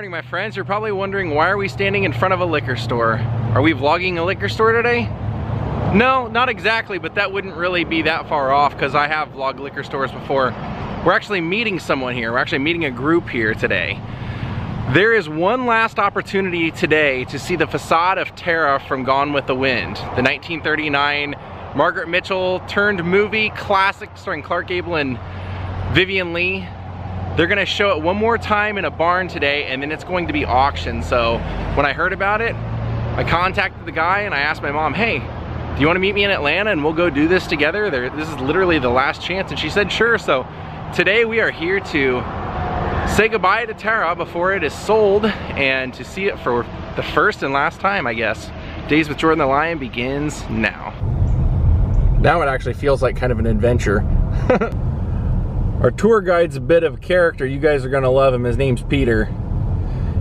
morning, my friends. You're probably wondering, why are we standing in front of a liquor store? Are we vlogging a liquor store today? No, not exactly, but that wouldn't really be that far off because I have vlogged liquor stores before. We're actually meeting someone here. We're actually meeting a group here today. There is one last opportunity today to see the facade of Tara from Gone with the Wind, the 1939 Margaret Mitchell turned movie classic starring Clark Gable and Vivian Leigh. They're gonna show it one more time in a barn today, and then it's going to be auctioned. So when I heard about it, I contacted the guy and I asked my mom, hey, do you want to meet me in Atlanta and we'll go do this together? This is literally the last chance. And she said sure. So today we are here to say goodbye to Tara before it is sold and to see it for the first and last time, I guess. Daze with Jordan the Lion begins now. Now it actually feels like kind of an adventure. Our tour guide's a bit of a character. You guys are gonna love him. His name's Peter.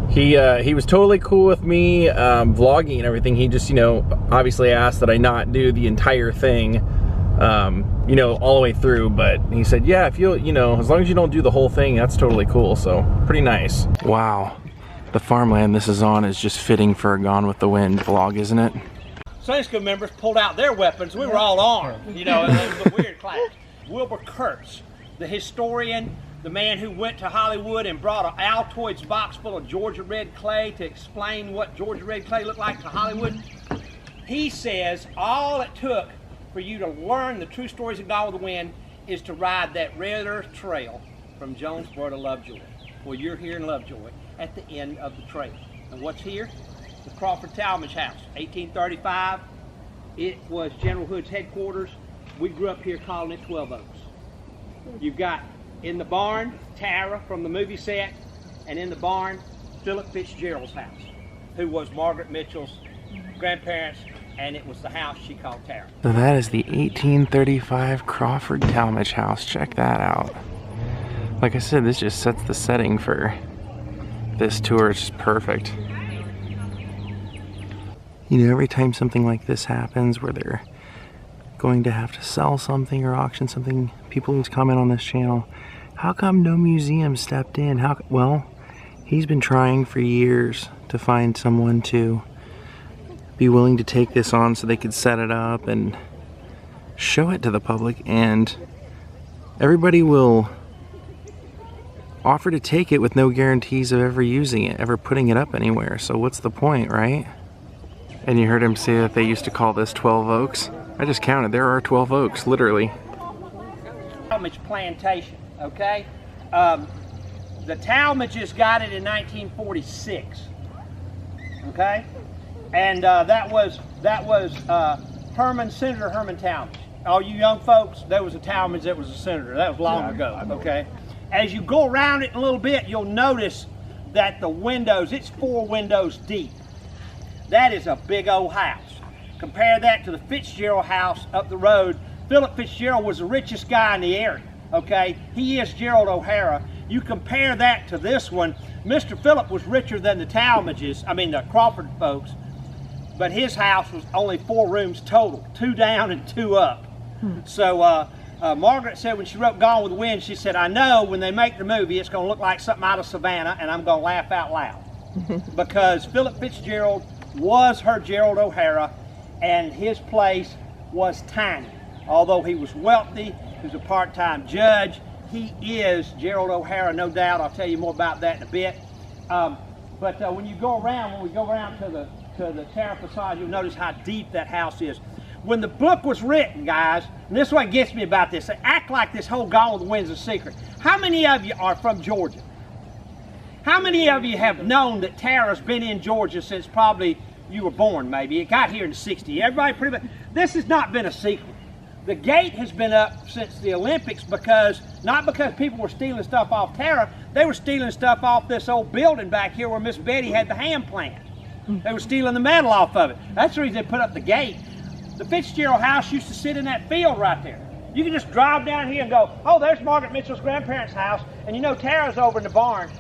He was totally cool with me vlogging and everything. He just, you know, obviously asked that I not do the entire thing, you know, all the way through. But he said, yeah, if you know, as long as you don't do the whole thing, that's totally cool. So pretty nice. Wow, the farmland this is on is just fitting for a Gone with the Wind vlog, isn't it? Sunday school members pulled out their weapons. We were all armed, you know, and it was a weird class. Wilbur Kurtz, the historian, the man who went to Hollywood and brought an Altoids box full of Georgia red clay to explain what Georgia red clay looked like to Hollywood. He says all it took for you to learn the true stories of Gone with the Wind is to ride that red earth trail from Jonesboro to Lovejoy. Well, you're here in Lovejoy at the end of the trail. And what's here? The Crawford Talmadge House, 1835. It was General Hood's headquarters. We grew up here calling it 12 Oaks. You've got in the barn, Tara from the movie set, and in the barn, Philip Fitzgerald's house, who was Margaret Mitchell's grandparents, and it was the house she called Tara. So that is the 1835 Crawford Talmadge House. Check that out. Like I said, this just sets the setting for this tour. It's just perfect. You know, every time something like this happens where they're going to have to sell something or auction something, people always comment on this channel, how come no museum stepped in? Well, he's been trying for years to find someone to be willing to take this on so they could set it up and show it to the public, and everybody will offer to take it with no guarantees of ever using it, ever putting it up anywhere. So what's the point, right? And you heard him say that they used to call this 12 Oaks. I just counted, there are 12 oaks, literally. Talmadge plantation, okay? The Talmadges got it in 1946, okay? And that was Senator Herman Talmadge. All you young folks, there was a Talmadge that was a senator. That was long ago, okay? As you go around it a little bit, you'll notice that the windows, it's 4 windows deep. That is a big old house. Compare that to the Fitzgerald house up the road. Philip Fitzgerald was the richest guy in the area, okay? He is Gerald O'Hara. You compare that to this one, Mr. Philip was richer than the Talmadges, I mean the Crawford folks, but his house was only 4 rooms total, 2 down and 2 up. So Margaret said when she wrote Gone with the Wind, she said, I know when they make the movie it's gonna look like something out of Savannah and I'm gonna laugh out loud. Because Philip Fitzgerald was her Gerald O'Hara, and his place was tiny. Although he was wealthy, he was a part-time judge, he is Gerald O'Hara, no doubt. I'll tell you more about that in a bit. But when we go around to the Tara facade, you'll notice how deep that house is. When the book was written, guys, and this is what gets me about this, they act like this whole Gone with the Wind is a secret. How many of you are from Georgia? How many of you have known that Tara's been in Georgia since probably you were born, maybe? It got here in the 60s. Everybody pretty much, this has not been a secret. The gate has been up since the Olympics not because people were stealing stuff off Tara, they were stealing stuff off this old building back here where Miss Betty had the ham plant. They were stealing the metal off of it. That's the reason they put up the gate. The Fitzgerald house used to sit in that field right there. You can just drive down here and go, oh, there's Margaret Mitchell's grandparents' house, and you know Tara's over in the barn.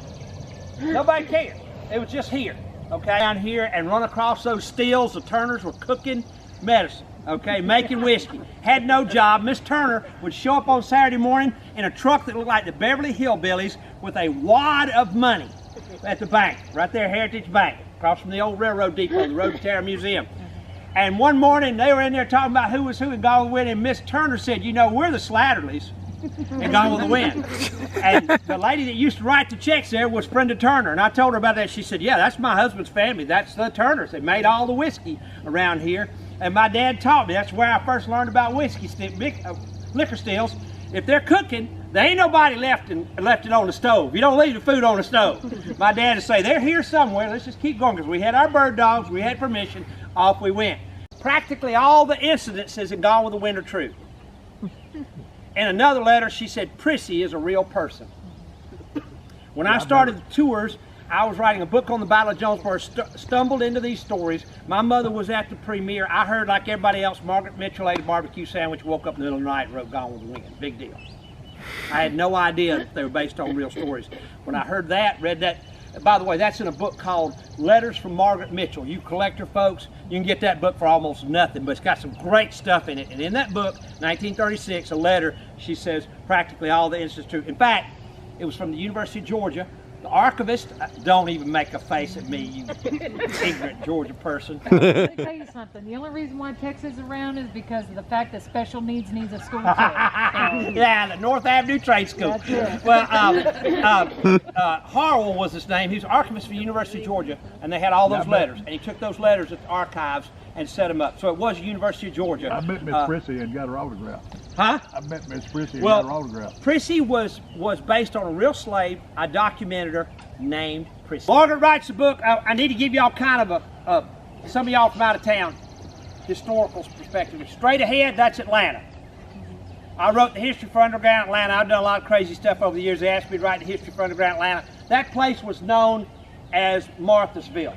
Nobody cared. It was just here, okay? Down here and run across those stills, the Turners were cooking medicine, okay, making whiskey. Had no job. Miss Turner would show up on Saturday morning in a truck that looked like the Beverly Hillbillies with a wad of money. at the bank, right there, Heritage Bank, across from the old railroad depot, the Road to Terror Museum. And one morning they were in there talking about who was who in Gone with the Wind, and Miss Turner said, you know, we're the Slatterleys in Gone with the Wind. And the lady that used to write the checks there was Brenda Turner, and I told her about that. She said, yeah, that's my husband's family. That's the Turners. They made all the whiskey around here. And my dad taught me. That's where I first learned about whiskey, liquor stills. If they're cooking, there ain't nobody left it on the stove. You don't leave the food on the stove. My dad would say, they're here somewhere. Let's just keep going, because we had our bird dogs. We had permission. Off we went. Practically all the incidences in Gone with the Wind are true. In another letter, she said, Prissy is a real person. When I started the tours, I was writing a book on the Battle of Jonesboro, stumbled into these stories. My mother was at the premiere. I heard, like everybody else, Margaret Mitchell ate a barbecue sandwich, woke up in the middle of the night and wrote Gone with the Wind. Big deal. I had no idea that they were based on real stories. When I heard that, read that, by the way, that's in a book called Letters from Margaret Mitchell. You collector folks, you can get that book for almost nothing, but it's got some great stuff in it. And in that book, 1936, a letter, she says practically all the instances true. In fact, it was from the University of Georgia. The archivist, don't even make a face at me, you ignorant Georgia person. Let me tell you something. The only reason why Texas is around is because of the fact that special needs a school too. Yeah, the North Avenue Trade School. That's it. Well, Harwell was his name. He was archivist for the University of Georgia, and they had all those letters. And he took those letters at the archives and set them up. So it was the University of Georgia. I met Miss Prissy and got her autograph. Huh? I met Miss Prissy and got her autograph. Prissy was based on a real slave. I documented her, named Prissy. Margaret writes a book. I need to give y'all kind of some of y'all from out of town, historical perspective. Straight ahead, that's Atlanta. I wrote the history for Underground Atlanta. I've done a lot of crazy stuff over the years. They asked me to write the history for Underground Atlanta. That place was known as Marthasville,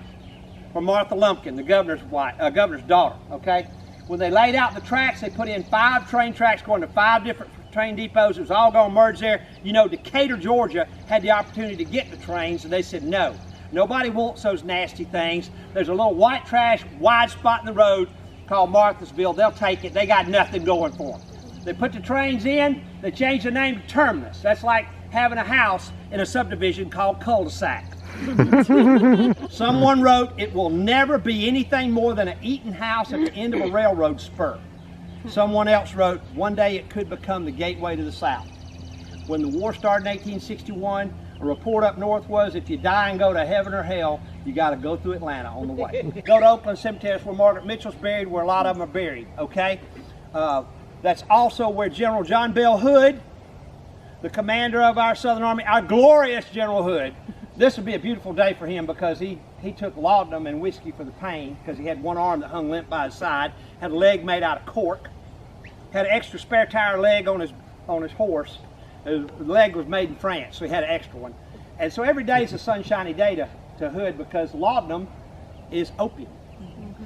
for Martha Lumpkin, the governor's daughter, okay? When they laid out the tracks, they put in 5 train tracks going to 5 different train depots. It was all going to merge there. You know, Decatur, Georgia had the opportunity to get the trains, and they said no. Nobody wants those nasty things. There's a little white trash, wide spot in the road called Marthasville. They'll take it. They got nothing going for them. They put the trains in. They changed the name to Terminus. That's like having a house in a subdivision called cul-de-sac. Someone wrote, it will never be anything more than an eating house at the end of a railroad spur. Someone else wrote, one day it could become the gateway to the South. When the war started in 1861, a report up north was, if you die and go to heaven or hell, you got to go through Atlanta on the way. Go to Oakland Cemetery, where Margaret Mitchell's buried, where a lot of them are buried, okay? That's also where General John Bell Hood, the commander of our Southern Army, our glorious General Hood, this would be a beautiful day for him, because he took laudanum and whiskey for the pain, because he had one arm that hung limp by his side, had a leg made out of cork, had an extra spare tire leg on his horse. The leg was made in France, so he had an extra one. And so every day is a sunshiny day to Hood, because laudanum is opium,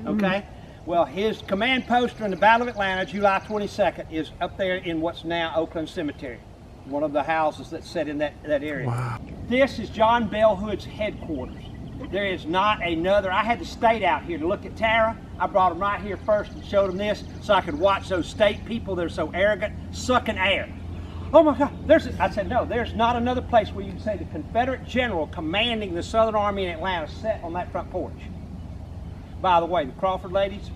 okay? Well, his command post during the Battle of Atlanta, July 22nd, is up there in what's now Oakland Cemetery, one of the houses that's set in that area. Wow. This is John Bell Hood's headquarters. There is not another. I had the state out here to look at Tara. I brought them right here first and showed them this so I could watch those state people that are so arrogant sucking air. Oh my God, I said, no, there's not another place where you can say the Confederate general commanding the Southern Army in Atlanta sat on that front porch. By the way, the Crawford ladies,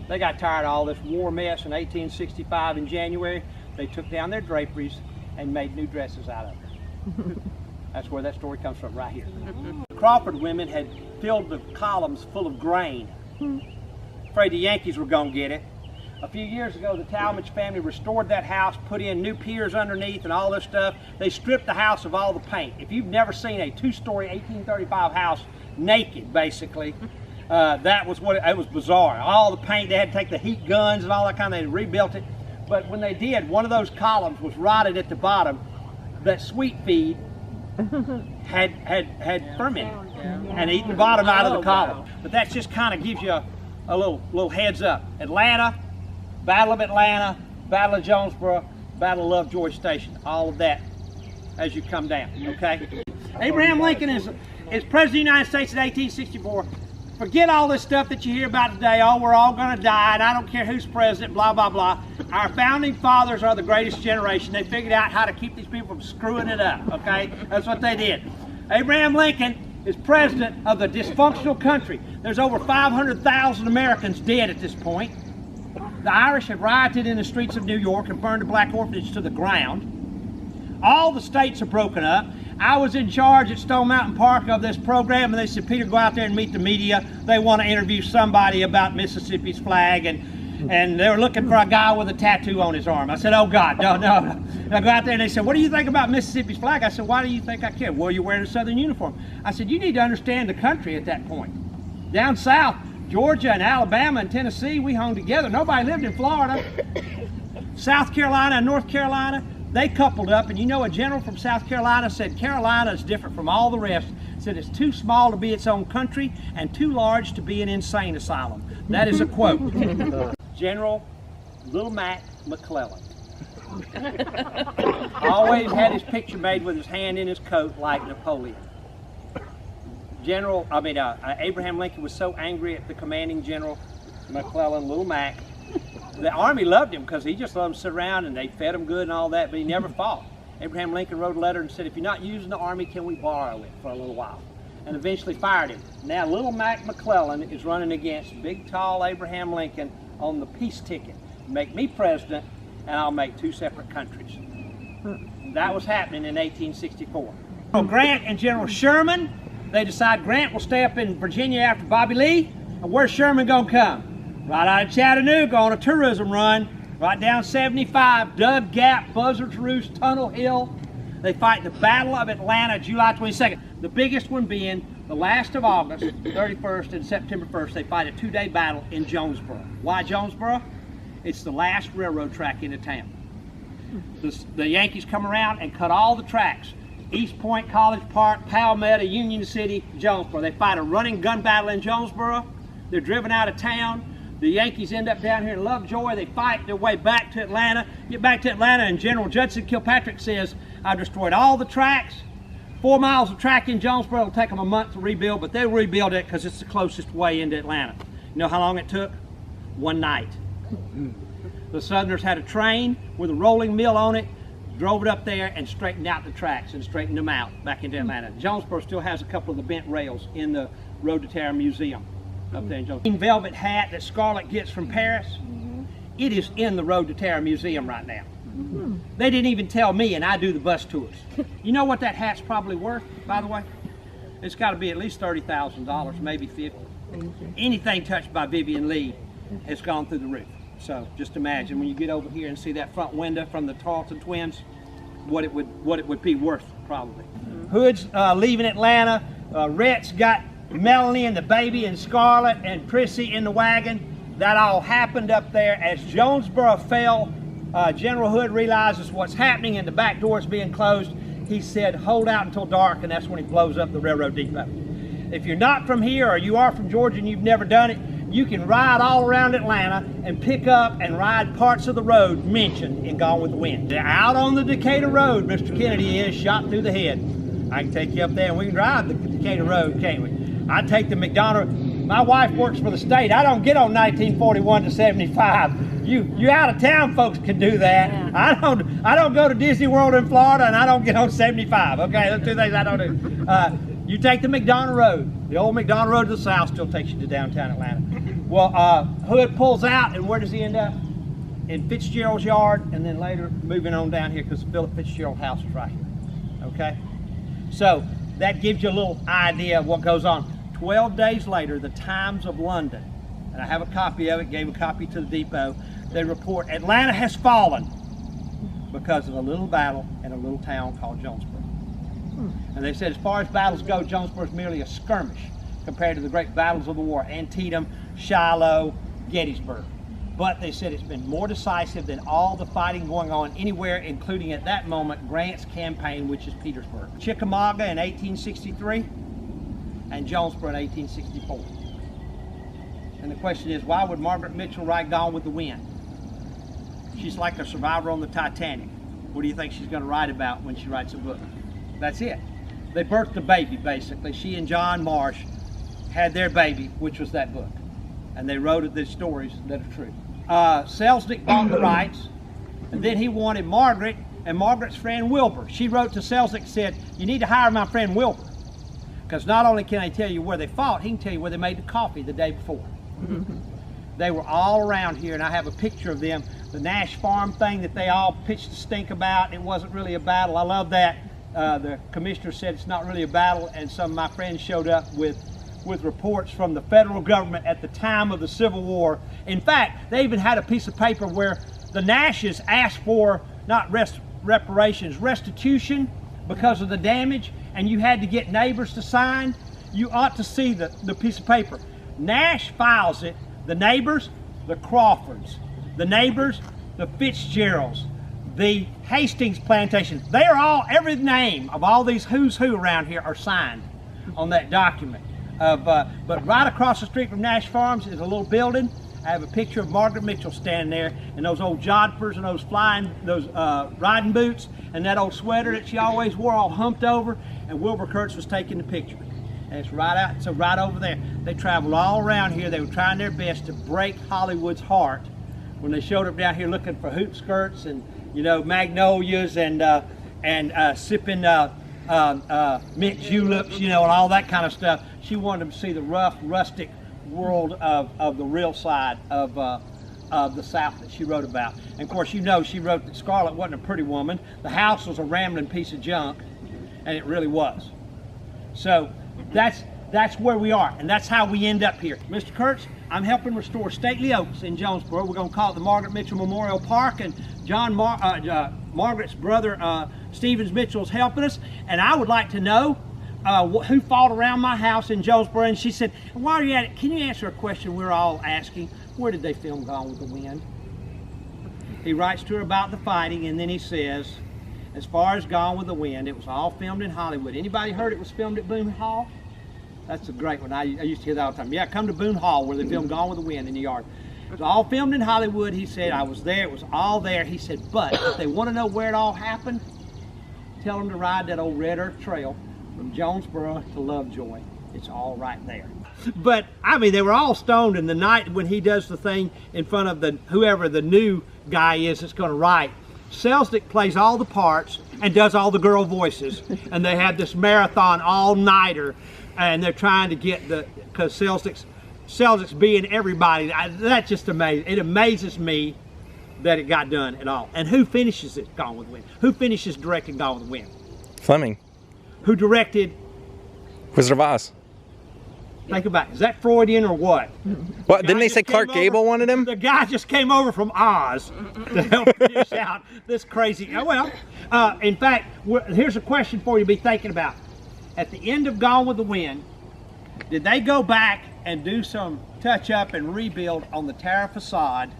they got tired of all this war mess in 1865 in January. They took down their draperies and made new dresses out of it. That's where that story comes from, right here. The Crawford women had filled the columns full of grain. Afraid the Yankees were going to get it. A few years ago, the Talmadge family restored that house, put in new piers underneath and all this stuff. They stripped the house of all the paint. If you've never seen a 2-story 1835 house naked, basically, that was what it was bizarre. All the paint, they had to take the heat guns and all that kind of, they rebuilt it. But when they did, one of those columns was rotted at the bottom. That sweet feed had fermented and eaten the bottom out of the column. But that just kind of gives you a little heads up. Atlanta, Battle of Atlanta, Battle of Jonesboro, Battle of Lovejoy Station, all of that as you come down, okay? Abraham Lincoln is President of the United States in 1864. Forget all this stuff that you hear about today, oh, we're all gonna die, and I don't care who's president, blah, blah, blah. Our founding fathers are the greatest generation. They figured out how to keep these people from screwing it up, okay? That's what they did. Abraham Lincoln is president of the dysfunctional country. There's over 500,000 Americans dead at this point. The Irish have rioted in the streets of New York and burned a black orphanage to the ground. All the states are broken up. I was in charge at Stone Mountain Park of this program, and they said, Peter, go out there and meet the media. They want to interview somebody about Mississippi's flag, and they were looking for a guy with a tattoo on his arm. I said, oh God, no. And I go out there and they said, what do you think about Mississippi's flag? I said, why do you think I care? Well, you're wearing a Southern uniform. I said, you need to understand the country at that point. Down south, Georgia and Alabama and Tennessee, we hung together. Nobody lived in Florida. South Carolina and North Carolina, they coupled up, and you know a general from South Carolina said Carolina is different from all the rest. Said it's too small to be its own country and too large to be an insane asylum. That is a quote. General Little Mac McClellan. Always had his picture made with his hand in his coat like Napoleon. Abraham Lincoln was so angry at the commanding general, McClellan, Little Mac. The army loved him because he just loved to sit around and they fed him good and all that, but he never fought. Abraham Lincoln wrote a letter and said, if you're not using the army, can we borrow it for a little while? And eventually fired him. Now Little Mac McClellan is running against big, tall Abraham Lincoln on the peace ticket. Make me president, and I'll make two separate countries. That was happening in 1864. So Grant and General Sherman, they decide Grant will stay up in Virginia after Bobby Lee, and where's Sherman gonna come? Right out of Chattanooga on a tourism run, right down 75, Dug Gap, Buzzard's Roost, Tunnel Hill. They fight the Battle of Atlanta, July 22nd. The biggest one being the last of August, 31st and September 1st. They fight a two-day battle in Jonesboro. Why Jonesboro? It's the last railroad track into town. The Yankees come around and cut all the tracks. East Point, College Park, Palmetto, Union City, Jonesboro. They fight a running gun battle in Jonesboro. They're driven out of town. The Yankees end up down here in Lovejoy. They fight their way back to Atlanta. Get back to Atlanta, and General Judson Kilpatrick says, I've destroyed all the tracks. 4 miles of track in Jonesboro. It'll take them a month to rebuild, but they'll rebuild it because it's the closest way into Atlanta. You know how long it took? One night. The Southerners had a train with a rolling mill on it, drove it up there and straightened out the tracks and straightened them out back into Atlanta. Jonesboro still has a couple of the bent rails in the Road to Terror Museum up there in Jonesboro. Velvet hat that Scarlett gets from Paris, it is in the Road to Terror Museum right now. They didn't even tell me, and I do the bus tours. You know what that hat's probably worth, by the way? It's got to be at least $30,000, maybe $50,000. Anything touched by Vivian Lee has gone through the roof. So just imagine when you get over here and see that front window from the Tarleton twins, what it would be worth probably. Hood's leaving Atlanta. Rhett's got Melanie and the baby and Scarlett and Prissy in the wagon. That all happened up there. As Jonesboro fell, General Hood realizes what's happening and the back door is being closed. He said, hold out until dark, and that's when he blows up the railroad depot. If you're not from here or you are from Georgia and you've never done it, you can ride all around Atlanta and pick up and ride parts of the road mentioned in Gone with the Wind. Out on the Decatur Road, Mr. Kennedy is shot through the head. I can take you up there and we can drive the Decatur Road, can't we? I take the McDonough. My wife works for the state. I don't get on 1941 to 75. You out of town folks can do that. Yeah. I don't go to Disney World in Florida, and I don't get on 75. Okay, those two things I don't do. You take the McDonough Road. The old McDonough Road to the south still takes you to downtown Atlanta. Well, Hood pulls out, and where does he end up? In Fitzgerald's yard, and then later moving on down here because Philip Fitzgerald's house is right here. Okay, so that gives you a little idea of what goes on. 12 days later, the Times of London, and I have a copy of it, gave a copy to the depot, they report Atlanta has fallen because of a little battle in a little town called Jonesboro. And they said as far as battles go, Jonesboro is merely a skirmish compared to the great battles of the war, Antietam, Shiloh, Gettysburg. But they said it's been more decisive than all the fighting going on anywhere, including at that moment Grant's campaign, which is Petersburg. Chickamauga in 1863 and Jonesboro in 1864. And the question is, why would Margaret Mitchell write Gone with the Wind? She's like a survivor on the Titanic. What do you think she's going to write about when she writes a book? That's it. They birthed a baby, basically. She and John Marsh had their baby, which was that book. And they wrote the stories that are true. Selznick bought the rights, and then he wanted Margaret and Margaret's friend Wilbur. She wrote to Selznick and said, you need to hire my friend Wilbur. Because not only can he tell you where they fought, he can tell you where they made the coffee the day before. They were all around here, and I have a picture of them. The Nash Farm thing that they all pitched a stink about, it wasn't really a battle. I love that. The commissioner said it's not really a battle, and some of my friends showed up with reports from the federal government at the time of the Civil War. In fact, they even had a piece of paper where the Nashes asked for not reparations, restitution because of the damage, and you had to get neighbors to sign. You ought to see the piece of paper. Nash files it, the neighbors, the Crawfords, the neighbors, the Fitzgeralds, the Hastings plantation. They are all, every name of all these who's who around here are signed on that document. But right across the street from Nash Farms is a little building. I have a picture of Margaret Mitchell standing there in those old jodhpurs and those riding boots and that old sweater that she always wore all humped over, and Wilbur Kurtz was taking the picture. And it's right out, so right over there. They traveled all around here. They were trying their best to break Hollywood's heart when they showed up down here looking for hoop skirts and, you know, magnolias and sipping mint juleps, you know, and all that kind of stuff. She wanted them to see the rough, rustic world of the real side of the South that she wrote about. And of course, you know, she wrote that Scarlett wasn't a pretty woman. The house was a rambling piece of junk, and it really was. So that's where we are, and that's how we end up here. Mr. Kurtz, I'm helping restore Stately Oaks in Jonesboro. We're going to call it the Margaret Mitchell Memorial Park, and Margaret's brother Stevens Mitchell is helping us. And I would like to know who fought around my house in Jonesboro. And she said, while you're at it, can you answer a question we're all asking? Where did they film Gone with the Wind? He writes to her about the fighting, and then he says, as far as Gone with the Wind, it was all filmed in Hollywood. Anybody heard it was filmed at Boone Hall? That's a great one. I used to hear that all the time. Yeah, come to Boone Hall where they filmed Gone with the Wind in the yard. It was all filmed in Hollywood. He said, I was there. It was all there. He said, but if they want to know where it all happened, tell them to ride that old Red Earth Trail from Jonesboro to Lovejoy. It's all right there. But, I mean, they were all stoned in the night when he does the thing in front of whoever the new guy is that's going to write. Selznick plays all the parts and does all the girl voices, and they have this marathon all-nighter, and they're trying to get because Selznick's being everybody. That's just amazing. It amazes me that it got done at all. And who finishes it, Gone with the Wind? Who finishes directing Gone with the Wind? Fleming. Who directed Wizard of Oz. Think about it. Is that Freudian or what? What, didn't they say Clark Gable wanted him? The guy just came over from Oz to help finish out this crazy. Well, in fact, here's a question for you to be thinking about. At the end of Gone with the Wind, did they go back and do some touch up and rebuild on the Tower facade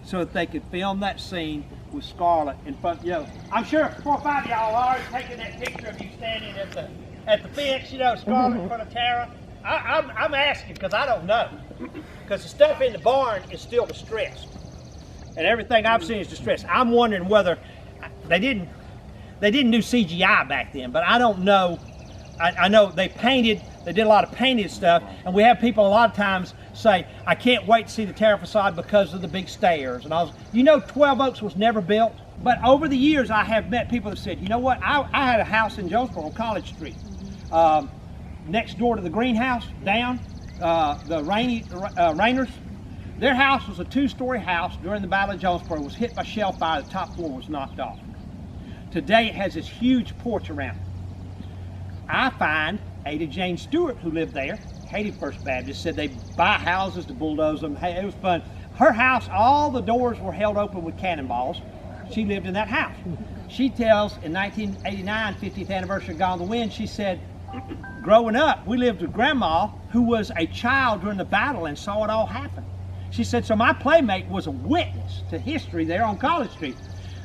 so that they could film that scene with Scarlett in front? You know, I'm sure 4 or 5 of y'all are already taking that picture of you standing at the fence, you know, Scarlett in front of Tara. I'm asking because I don't know. Because the stuff in the barn is still distressed. And everything I've seen is distressed. I'm wondering whether they didn't do CGI back then, but I don't know. I know they did a lot of painted stuff, and we have people a lot of times say, I can't wait to see the Tara facade because of the big stairs and all. You know, 12 Oaks was never built, but over the years I have met people that said, you know what, I had a house in Jonesboro on College Street. Next door to the greenhouse, down, the Rainers, their house was a 2-story house during the Battle of Jonesboro. It was hit by shell fire, the top floor was knocked off. Today it has this huge porch around it. I find Ada Jane Stewart, who lived there, hated First Baptist, said they buy houses to bulldoze them. Hey, it was fun. Her house, all the doors were held open with cannonballs. She lived in that house. She tells in 1989, 50th anniversary of Gone with the Wind, she said, growing up, we lived with Grandma, who was a child during the battle and saw it all happen. She said, so my playmate was a witness to history there on College Street.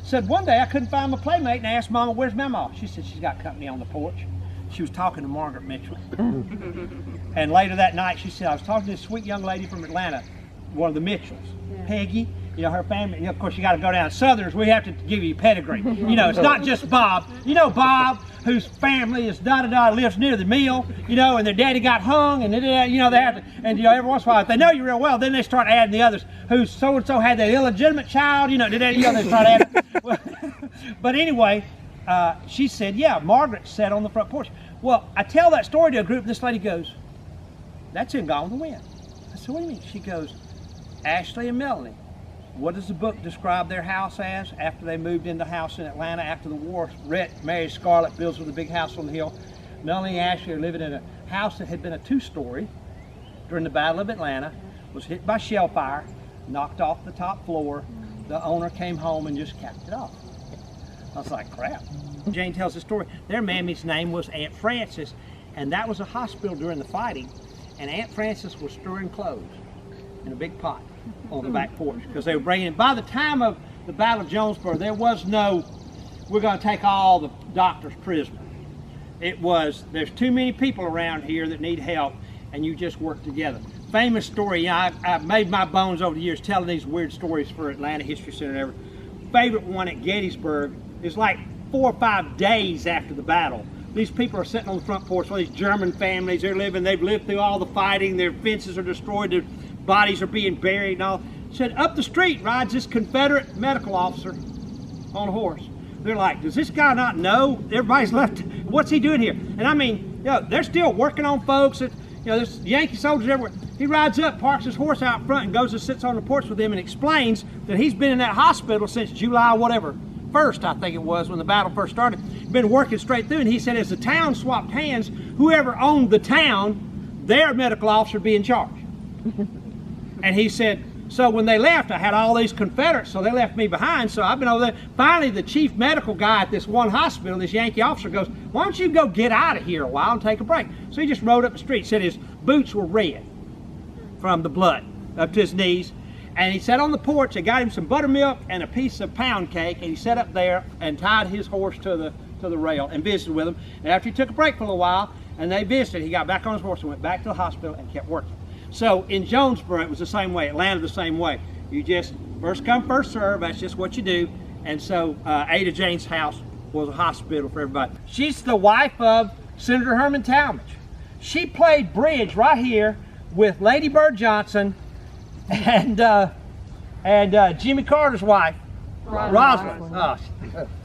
Said one day I couldn't find my playmate and I asked Mama, where's Mama? She said, she's got company on the porch. She was talking to Margaret Mitchell. And later that night she said, I was talking to this sweet young lady from Atlanta, one of the Mitchells, Peggy. You know, her family, you know, of course you got to go down. Southerners, we have to give you pedigree. You know, it's not just Bob. You know Bob, whose family is da-da-da, lives near the mill, you know, and their daddy got hung, and you know, they have to, and you know, every once in a while, if they know you real well, then they start adding the others, who so-and-so had that illegitimate child, you know, they start adding. But anyway, she said, yeah, Margaret sat on the front porch. Well, I tell that story to a group, and this lady goes, that's in Gone with the Wind. I said, what do you mean? She goes, Ashley and Melanie, what does the book describe their house as after they moved into the house in Atlanta after the war? Rhett marries Scarlett, builds with a big house on the hill. Melanie and Ashley are living in a house that had been a 2-story during the Battle of Atlanta, was hit by shell fire, knocked off the top floor. The owner came home and just capped it off. I was like, crap. Jane tells the story. Their mammy's name was Aunt Frances, and that was a hospital during the fighting, and Aunt Frances was stirring clothes in a big pot on the back porch because they were bringing it. By the time of the Battle of Jonesboro, there was no, we're going to take all the doctors prisoner. It was, there's too many people around here that need help, and you just work together. Famous story, you know, I've made my bones over the years telling these weird stories for Atlanta History Center and everything. Favorite one at Gettysburg is like 4 or 5 days after the battle. These people are sitting on the front porch, all these German families, they've lived through all the fighting, their fences are destroyed, their bodies are being buried and all. Said, up the street rides this Confederate medical officer on a horse. They're like, does this guy not know? Everybody's left, what's he doing here? And I mean, you know, they're still working on folks. You know, there's Yankee soldiers everywhere. He rides up, parks his horse out front, and goes and sits on the porch with them and explains that he's been in that hospital since July whatever, 1st, I think it was, when the battle first started. Been working straight through, and he said as the town swapped hands, whoever owned the town, their medical officer would be in charge. And he said, so when they left, I had all these Confederates, so they left me behind, so I've been over there. Finally, the chief medical guy at this one hospital, this Yankee officer, goes, why don't you go get out of here a while and take a break? So he just rode up the street, said his boots were red from the blood up to his knees. And he sat on the porch, they got him some buttermilk and a piece of pound cake, and he sat up there and tied his horse to the rail and visited with him. And after he took a break for a little while, and they visited, he got back on his horse and went back to the hospital and kept working. So in Jonesboro, it was the same way. Atlanta, the same way. You just first come, first serve. That's just what you do. And so Ada Jane's house was a hospital for everybody. She's the wife of Senator Herman Talmadge. She played bridge right here with Lady Bird Johnson and Jimmy Carter's wife, Rosalind. Oh,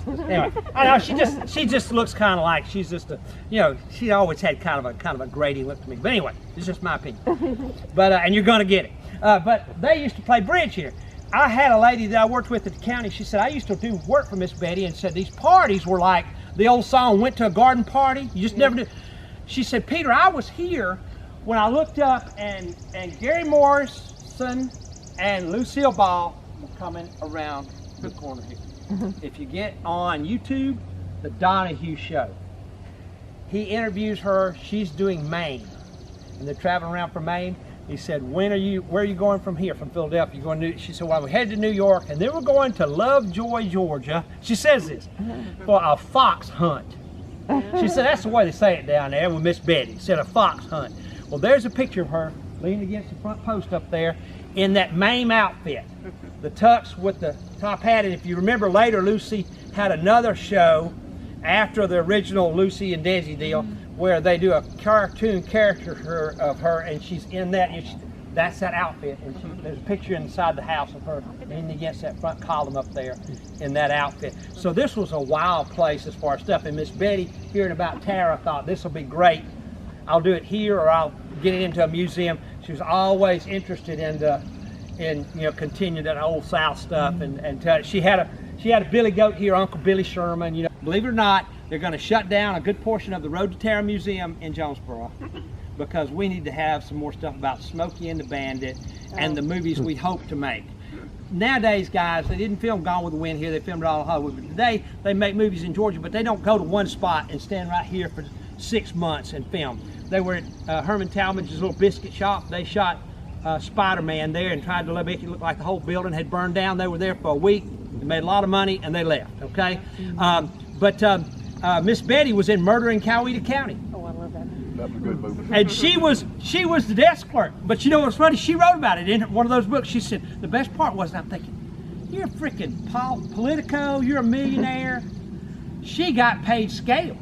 anyway, I know she just looks kind of like she's just a, you know, she always had kind of a Grady look to me. But anyway, it's just my opinion. But and you're gonna get it. But they used to play bridge here. I had a lady that I worked with at the county. She said I used to do work for Miss Betty, and said these parties were like the old song, went to a garden party. You just never did. She said, Peter, I was here when I looked up and Gary Morrison and Lucille Ball were coming around the corner here. If you get on YouTube, the Donahue Show, he interviews her. She's doing Maine, and they're traveling around from Maine. He said, where are you going from here? From Philadelphia? You going to? She said, well, we headed to New York, and then we're going to Lovejoy, Georgia. She says this, for a fox hunt. She said, that's the way they say it down there with Miss Betty. Said a fox hunt. Well, there's a picture of her leaning against the front post up there in that Mame outfit. The tux with the top hat. And if you remember later, Lucy had another show after the original Lucy and Daisy deal where they do a cartoon character of her, and she's in that. That's that outfit. And there's a picture inside the house of her leaning against that front column up there in that outfit. So this was a wild place as far as stuff. And Miss Betty, hearing about Tara, thought this will be great. I'll do it here, or I'll get it into a museum. She was always interested in you know, continue that old South stuff, and tell it. She had a Billy Goat here, Uncle Billy Sherman. You know, believe it or not, they're going to shut down a good portion of the Road to Tara Museum in Jonesboro because we need to have some more stuff about Smokey and the Bandit and the movies we hope to make. Nowadays, guys, they didn't film Gone with the Wind here. They filmed it all in Hollywood. But today, they make movies in Georgia, but they don't go to one spot and stand right here for 6 months and film. They were at Herman Talmadge's little biscuit shop. They shot Spider-Man there and tried to make it look like the whole building had burned down. They were there for a week. They made a lot of money and they left, okay? Miss Betty was in Murder in Coweta County. Oh, I love that. That was a good movie. And she was the desk clerk. But you know what's funny? She wrote about it in one of those books. She said, the best part was, I'm thinking, you're a freaking Politico, you're a millionaire. She got paid scale.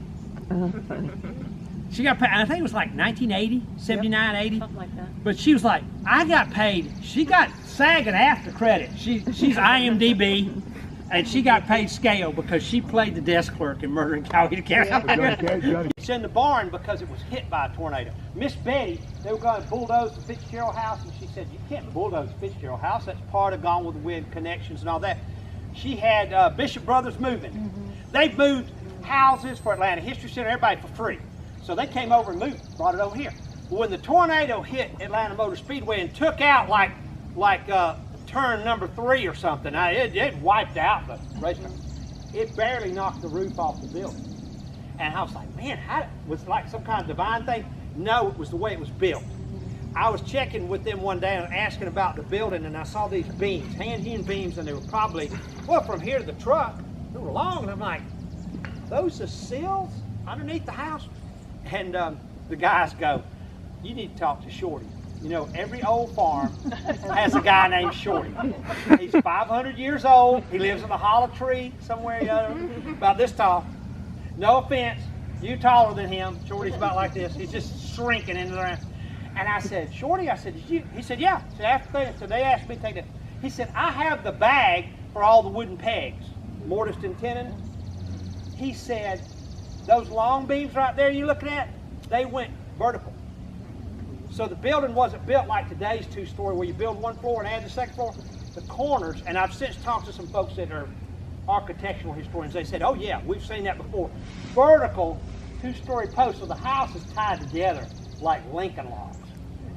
She got paid, I think it was like 1980, 79, 80. Something like that. But she was like, I got paid. She got SAG and after credit. She's IMDb. And she got paid scale because she played the desk clerk in Murder in Coweta County. It's in the barn because it was hit by a tornado. Miss Betty, they were going to bulldoze the Fitzgerald house, and she said, you can't bulldoze the Fitzgerald house. That's part of Gone with the Wind connections and all that. She had Bishop Brothers moving. They've moved houses for Atlanta History Center, everybody for free. So they came over and moved, brought it over here. When the tornado hit Atlanta Motor Speedway and took out like turn number 3 or something, it wiped out the racetrack. It barely knocked the roof off the building. And I was like, man, was it like some kind of divine thing? No, it was the way it was built. I was checking with them one day and asking about the building, and I saw these beams, hand-hewn beams, and they were probably, well, from here to the truck, they were long, and I'm like, those are sills underneath the house? And the guys go, you need to talk to Shorty. You know, every old farm has a guy named Shorty. He's 500 years old. He lives in a hollow tree somewhere, about this tall. No offense, you taller than him. Shorty's about like this. He's just shrinking into the ground. And I said, Shorty, I said, did you? He said, yeah. So they asked me to take that. He said, I have the bag for all the wooden pegs, mortise and tenon. He said, those long beams right there you're looking at, they went vertical. So the building wasn't built like today's 2-story where you build one floor and add the second floor. The corners, and I've since talked to some folks that are architectural historians, they said, oh yeah, we've seen that before. Vertical 2-story posts, so the house is tied together like Lincoln logs.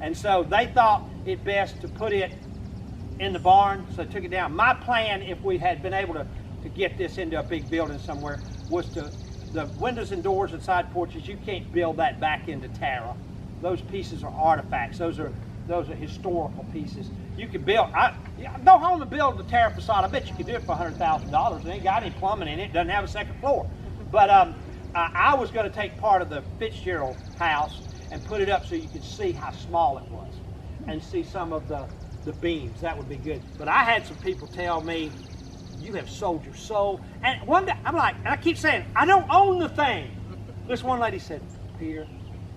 And so they thought it best to put it in the barn, so they took it down. My plan, if we had been able to get this into a big building somewhere, was to, the windows and doors and side porches, you can't build that back into Tara. Those pieces are artifacts. Those are historical pieces. You could build, go home and build the Tara facade. I bet you could do it for $100,000. It ain't got any plumbing in it. Doesn't have a second floor. But I was going to take part of the Fitzgerald house and put it up so you could see how small it was and see some of the beams. That would be good. But I had some people tell me, you have sold your soul. And one day, I'm like, and I keep saying, I don't own the thing. This one lady said, Peter,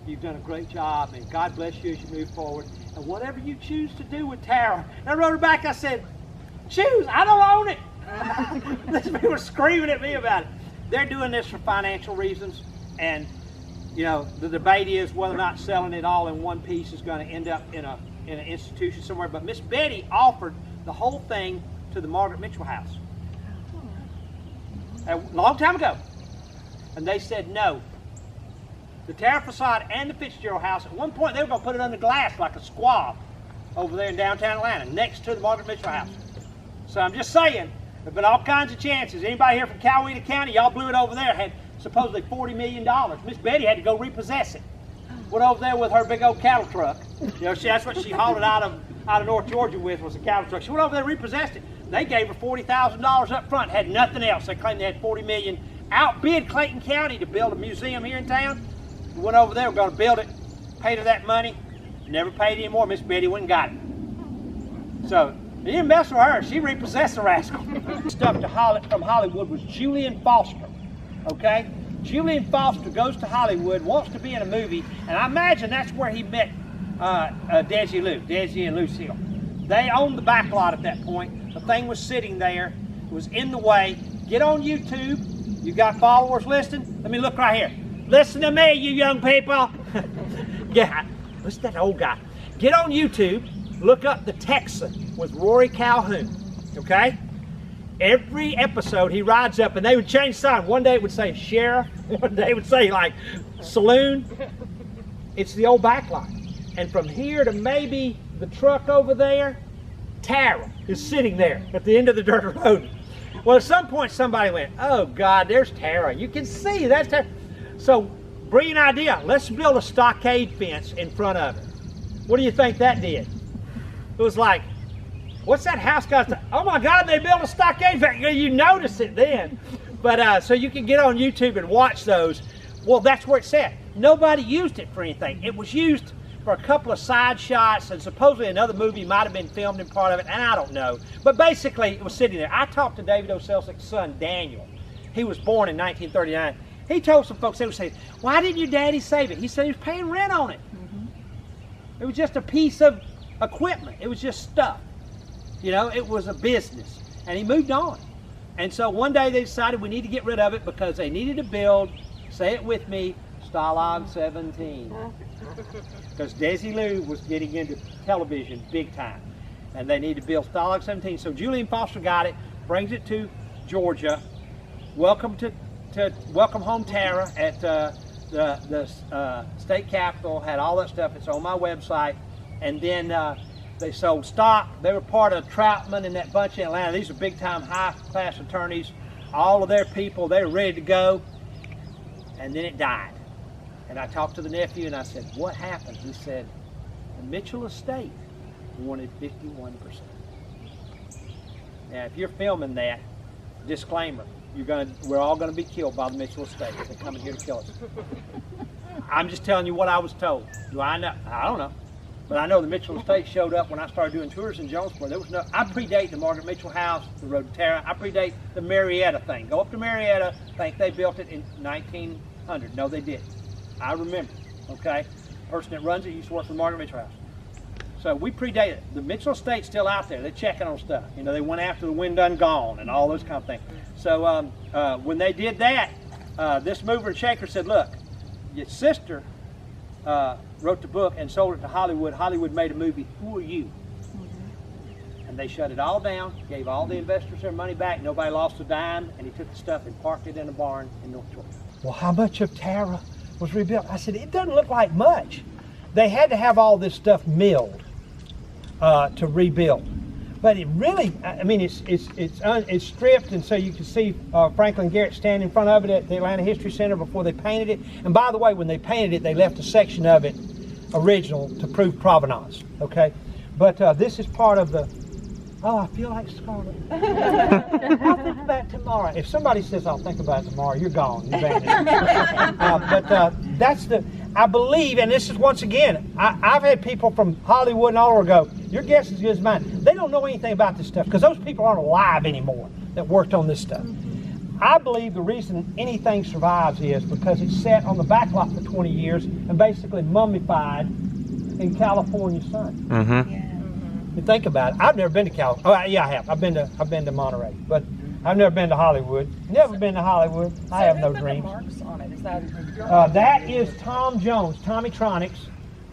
you've done a great job, and God bless you as you move forward. And whatever you choose to do with Tara. And I wrote her back, I said, choose, I don't own it. These people were screaming at me about it. They're doing this for financial reasons, and you know, the debate is whether or not selling it all in one piece is going to end up in an institution somewhere. But Miss Betty offered the whole thing to the Margaret Mitchell House a long time ago, and they said no. The Tara facade and the Fitzgerald house, at one point they were going to put it under glass like a squab over there in downtown Atlanta, next to the Margaret Mitchell house. So I'm just saying, there've been all kinds of chances. Anybody here from Coweta County, y'all blew it over there, had supposedly $40 million. Miss Betty had to go repossess it. Went over there with her big old cattle truck. You know, that's what she hauled it out of North Georgia with, was a cattle truck. She went over there and repossessed it. They gave her $40,000 up front, had nothing else. They claimed they had $40 million. Outbid Clayton County to build a museum here in town. We went over there, we're going to build it, paid her that money, never paid any more. Miss Betty went and got it. So, you didn't mess with her, she repossessed the rascal. Stuff from Hollywood was Julian Foster, okay? Julian Foster goes to Hollywood, wants to be in a movie, and I imagine that's where he met Desi and Lucille. They owned the back lot at that point. The thing was sitting there, it was in the way. Get on YouTube, you got followers listening? Let me look right here. Listen to me, you young people. Yeah, listen to that old guy. Get on YouTube, look up The Texan with Rory Calhoun, okay? Every episode he rides up and they would change sign. One day it would say sheriff, one day it would say like saloon. It's the old backlot. And from here to maybe the truck over there, Tara is sitting there at the end of the dirt road. Well, at some point somebody went, oh God, there's Tara. You can see that's Tara. So, brilliant idea. Let's build a stockade fence in front of it. What do you think that did? It was like, what's that house got to, oh my God, they built a stockade fence. You notice it then. But so you can get on YouTube and watch those. Well, that's where it's at. Nobody used it for anything. It was used for a couple of side shots, and supposedly another movie might have been filmed in part of it, and I don't know. But basically, it was sitting there. I talked to David O'Selznick's son, Daniel. He was born in 1939. He told some folks, they would say, why didn't your daddy save it? He said he was paying rent on it. It was just a piece of equipment. It was just stuff. You know, it was a business. And he moved on. And so one day they decided we need to get rid of it because they needed to build, say it with me, Stalag 17. Because Desilu was getting into television big time. And they needed to build Stalag 17. So Julian Foster got it, brings it to Georgia. Welcome home Tara at the state capitol, had all that stuff. It's on my website. And then they sold stock. They were part of Troutman and that bunch in Atlanta. These are big time high class attorneys. All of their people, they were ready to go. And then it died. And I talked to the nephew and I said, what happened? He said, the Mitchell estate wanted 51%. Now if you're filming that, disclaimer, we're all gonna be killed by the Mitchell estate. They're coming here to kill us. I'm just telling you what I was told. Do I know? I don't know. But I know the Mitchell estate showed up when I started doing tours in Jonesboro. There was no, I predate the Margaret Mitchell house, the road to Tara. I predate the Marietta thing. Go up to Marietta, think they built it in 1900. No, they didn't. I remember, okay? The person that runs it used to work for the Margaret Mitchell house. So we predate it. The Mitchell estate's still out there. They're checking on stuff. You know, they went after the wind done gone and all those kind of things. So when they did that, this mover and shaker said, look, your sister wrote the book and sold it to Hollywood. Hollywood made a movie, Who Are You? And they shut it all down, gave all the investors their money back. Nobody lost a dime, and he took the stuff and parked it in a barn in North Georgia. Well, how much of Tara was rebuilt? I said, it doesn't look like much. They had to have all this stuff milled to rebuild. But it really, I mean, it's stripped, and so you can see Franklin Garrett standing in front of it at the Atlanta History Center before they painted it. And by the way, when they painted it, they left a section of it original to prove provenance, okay? But this is part of the, oh, I feel like Scarlett. I'll think about it tomorrow. If somebody says, I'll think about it tomorrow, you're gone, you vanished. But that's the, I believe, and this is once again, I've had people from Hollywood and all over go, your guess is as good as mine. They don't know anything about this stuff because those people aren't alive anymore that worked on this stuff. I believe the reason anything survives is because it's sat on the back lot for 20 years and basically mummified in California sun. Mm-hmm. Yeah. You think about it. I've never been to California. Oh, yeah, I have. I've been to Monterey, but I've never been to Hollywood. Never been to Hollywood. I have no dreams. Marks on it? Is That is Tom Jones, Tommytronics,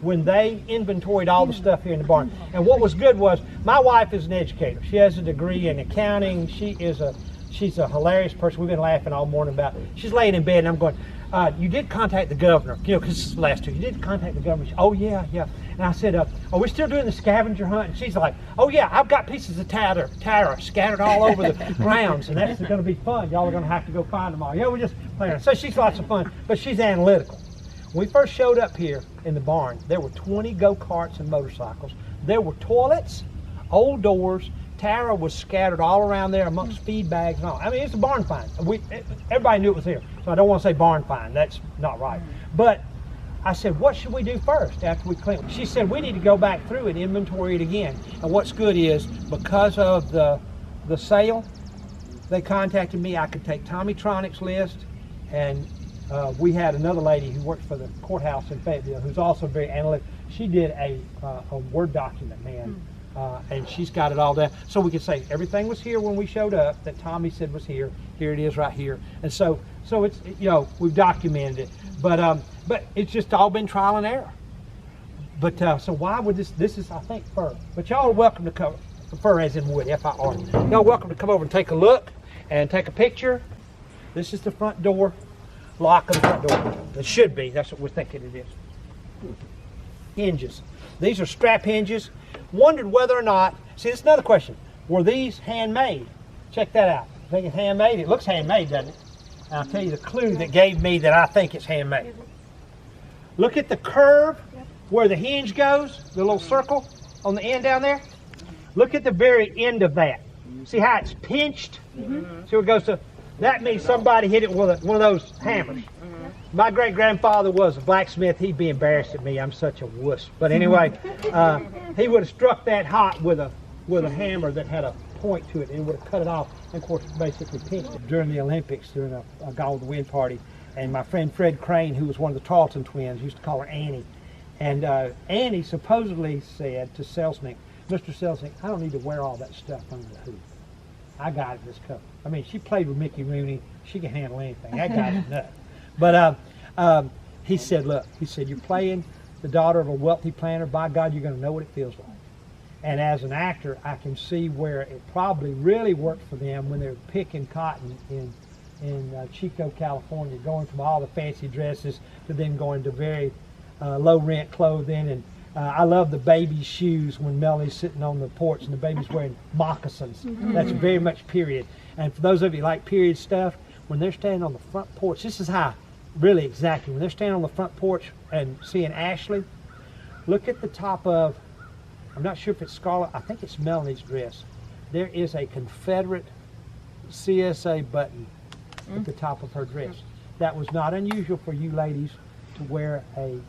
when they inventoried all the stuff here in the barn. And what was good was, my wife is an educator. She has a degree in accounting. She's a hilarious person. We've been laughing all morning about it. She's laying in bed and I'm going, you did contact the governor, you know, because it's the last two. You did contact the governor. She, oh yeah. And I said, are we still doing the scavenger hunt? And she's like, oh yeah, I've got pieces of Tara scattered all over the grounds, and that's going to be fun. Y'all are going to have to go find them all. Yeah, we're just playing. So she's lots of fun, but she's analytical. When we first showed up here in the barn, there were 20 go-karts and motorcycles. There were toilets, old doors. Tara was scattered all around there amongst feed bags and all. I mean, it's a barn find. Everybody knew it was here, so I don't want to say barn find. That's not right. But I said, what should we do first after we clean it? She said, we need to go back through and inventory it again. And what's good is, because of the sale, they contacted me. I could take Tommytronics list, and we had another lady who works for the courthouse in Fayetteville who's also very analytical. She did a Word document, man. And she's got it all down. So we could say everything was here when we showed up that Tommy said was here. Here it is right here. And so it's, you know, we've documented it. But it's just all been trial and error. But so why would this is, I think, fur. But y'all are welcome to come, fur as in wood, F-I-R. Y'all are welcome to come over and take a look and take a picture. This is the front door, lock of the front door. It should be, that's what we're thinking it is. Hinges. These are strap hinges. Wondered whether or not, see, this is another question. Were these handmade? Check that out. I think it's handmade. It looks handmade, doesn't it? And I'll tell you the clue that gave me that I think it's handmade. Look at the curve where the hinge goes, the little circle on the end down there. Look at the very end of that. See how it's pinched? See where it goes to? That means somebody hit it with one of those hammers. My great-grandfather was a blacksmith. He'd be embarrassed at me. I'm such a wuss. But anyway, he would have struck that hot with a hammer that had a point to it, and would have cut it off, and of course basically pinched it. During the Olympics, during a Gone with the Wind party, and my friend Fred Crane, who was one of the Tarleton twins, used to call her Annie. And Annie supposedly said to Selznick, Mr. Selznick, I don't need to wear all that stuff under the hood. I got it this cover. I mean, she played with Mickey Rooney. She can handle anything. That guy's nuts. But he said, look, he said, you're playing the daughter of a wealthy planter. By God, you're going to know what it feels like. And as an actor, I can see where it probably really worked for them when they were picking cotton in Chico, California, going from all the fancy dresses to then going to very low rent clothing. And I love the baby's shoes when Melanie's sitting on the porch and the baby's wearing moccasins. That's very much period. And for those of you who like period stuff, when they're standing on the front porch, this is how, really exactly, when they're standing on the front porch and seeing Ashley, look at the top of, I'm not sure if it's Scarlett, I think it's Melanie's dress. There is a Confederate CSA button at the top of her dress. That was not unusual for you ladies to wear a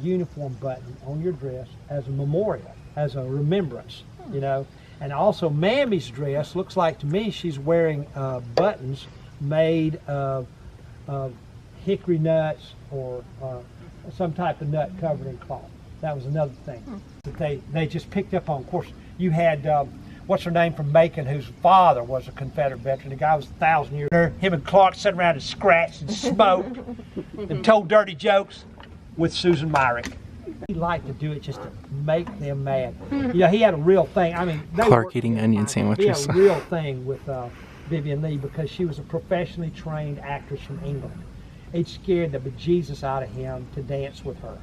uniform button on your dress as a memorial, as a remembrance, you know. And also Mammy's dress looks like to me she's wearing buttons made of hickory nuts or some type of nut covered in cloth. That was another thing that they just picked up on. Of course, you had what's her name from Macon, whose father was a Confederate veteran. The guy was 1,000 years old. Him and Clark sat around and scratched and smoked and told dirty jokes with Susan Myrick. He liked to do it just to make them mad. You know, he had a real thing. I mean, Clark eating onion sandwiches. He had a real thing with Vivian Leigh because she was a professionally trained actress from England. It scared the bejesus out of him to dance with her.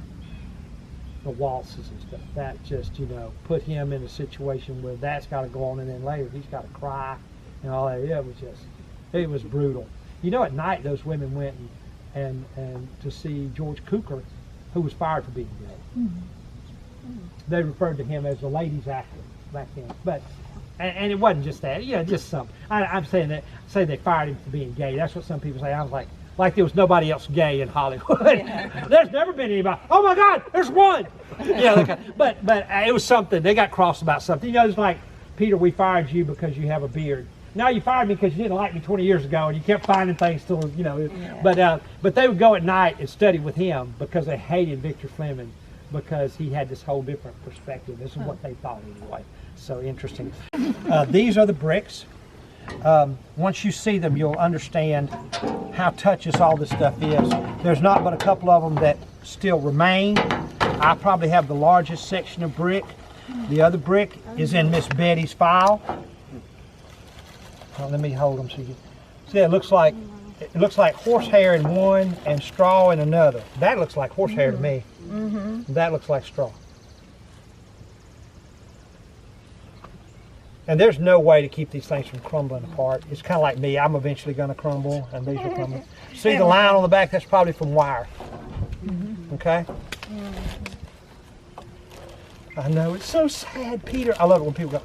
The waltzes and stuff. That just, you know, put him in a situation where that's got to go on, and then later he's got to cry and all that. Yeah, it was brutal. You know, at night those women went and to see George Cukor, who was fired for being gay. They referred to him as the ladies' actor back then. But and it wasn't just that. You know, just some. I'm saying that they fired him for being gay. That's what some people say. I was like there was nobody else gay in Hollywood. Yeah. There's never been anybody. Oh my God, there's one. Yeah, but it was something. They got cross about something. You know, it's like, Peter, we fired you because you have a beard. Now you fired me because you didn't like me 20 years ago, and you kept finding things till, you know. Yeah. But they would go at night and study with him because they hated Victor Fleming because he had this whole different perspective. This is what they thought anyway. So interesting. These are the bricks. Once you see them, you'll understand how touches all this stuff is. There's not but a couple of them that still remain. I probably have the largest section of brick. The other brick is in Miss Betty's file. Let me hold them so you can see. It looks like horsehair in one and straw in another. That looks like horsehair to me. That looks like straw. And there's no way to keep these things from crumbling apart. It's kind of like me. I'm eventually going to crumble, and these will crumble. See the line on the back? That's probably from wire. Okay? I know, it's so sad, Peter. I love it when people go,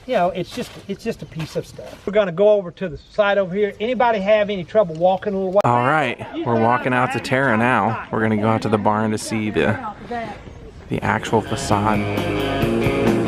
you know, it's just a piece of stuff. We're going to go over to the side over here. Anybody have any trouble walking a little way? All right, we're walking out to Terra now. We're going to go out to the barn to see the actual facade.